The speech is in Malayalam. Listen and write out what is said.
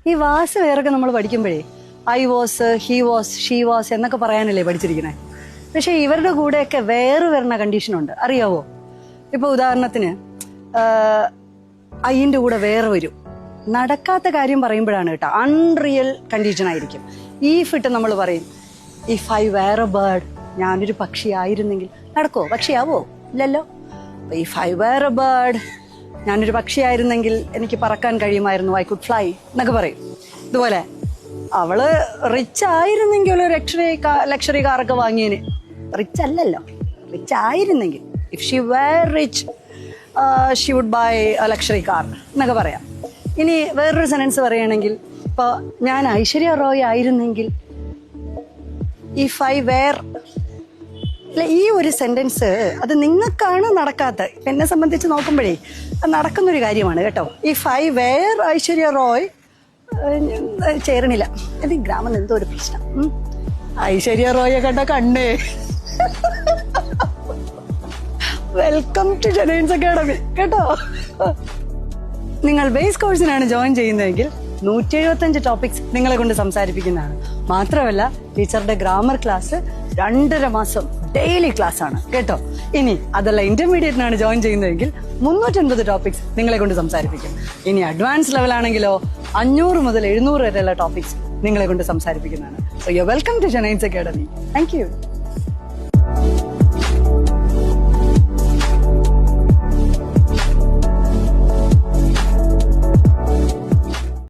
ഈ വാസ് വേറൊക്കെ നമ്മൾ പഠിക്കുമ്പോഴേ I was, he was, she was എന്നൊക്കെ പറയാനല്ലേ പഠിച്ചിരിക്കണേ. പക്ഷെ ഇവരുടെ കൂടെയൊക്കെ വേറെ വരുന്ന കണ്ടീഷനുണ്ട്, അറിയാവോ? ഇപ്പൊ ഉദാഹരണത്തിന് ഐൻ്റെ കൂടെ വേറെ വരും. നടക്കാത്ത കാര്യം പറയുമ്പോഴാണ് കേട്ടോ, അൺറിയൽ കണ്ടീഷൻ ആയിരിക്കും. ഈഫ് ഇട്ട് നമ്മൾ പറയും if I were a bird, ഞാനൊരു പക്ഷിയായിരുന്നെങ്കിൽ. നടക്കോ? പക്ഷിയാവോ? ഇല്ലല്ലോ. If I were a bird, ഞാനൊരു പക്ഷിയായിരുന്നെങ്കിൽ എനിക്ക് പറക്കാൻ കഴിയുമായിരുന്നു, ഐ കുഡ് ഫ്ലൈ എന്നൊക്കെ പറയും. ഇതുപോലെ അവള് റിച്ച് ആയിരുന്നെങ്കിൽ ഒരു ലക്ഷറി കാറൊക്കെ വാങ്ങിയതിന്. റിച്ച് അല്ലല്ലോ, റിച്ച് ആയിരുന്നെങ്കിൽ if she were rich she would buy a luxury car എന്നൊക്കെ പറയാം. ഇനി വേറൊരു സെന്റൻസ് പറയുകയാണെങ്കിൽ, ഇപ്പോൾ ഞാൻ ഐശ്വര്യ റോയ് ആയിരുന്നെങ്കിൽ, ഇഫ് ഐ വേർ. ഈ ഒരു സെന്റൻസ് അത് നിങ്ങൾക്കാണ് നടക്കാത്ത. എന്നെ സംബന്ധിച്ച് നോക്കുമ്പോഴേ അത് നടക്കുന്നൊരു കാര്യമാണ് കേട്ടോ. If I were Aishwarya Rai ചേരണില്ല. അത് ഗ്രാമം എന്തോ ഒരു പ്രശ്നം. ഐശ്വര്യ റോയെ കണ്ട കണ്ണേ. വെൽക്കം ടു ജനൈൻസ് അക്കാഡമി കേട്ടോ. നിങ്ങൾ ബേസ് കോഴ്സിനാണ് ജോയിൻ ചെയ്യുന്നതെങ്കിൽ 175 ടോപ്പിക്സ് നിങ്ങളെ കൊണ്ട് സംസാരിപ്പിക്കുന്നതാണ്. മാത്രമല്ല ടീച്ചറുടെ ഗ്രാമർ ക്ലാസ് 2.5 മാസം ഡെയിലി ക്ലാസ് ആണ് കേട്ടോ. ഇനി അതല്ല ഇന്റർമീഡിയറ്റിനാണ് ജോയിൻ ചെയ്യുന്നതെങ്കിൽ 350 ടോപ്പിക്സ് നിങ്ങളെ കൊണ്ട് സംസാരിപ്പിക്കും. ഇനി അഡ്വാൻസ് ലെവൽ ആണെങ്കിലോ 500 മുതൽ 700 വരെയുള്ള ടോപ്പിക്സ് നിങ്ങളെ കൊണ്ട് സംസാരിപ്പിക്കുന്നതാണ്. സോ യു വെൽക്കം ടു ജനൈൻസ് അക്കാഡമി. Thank U.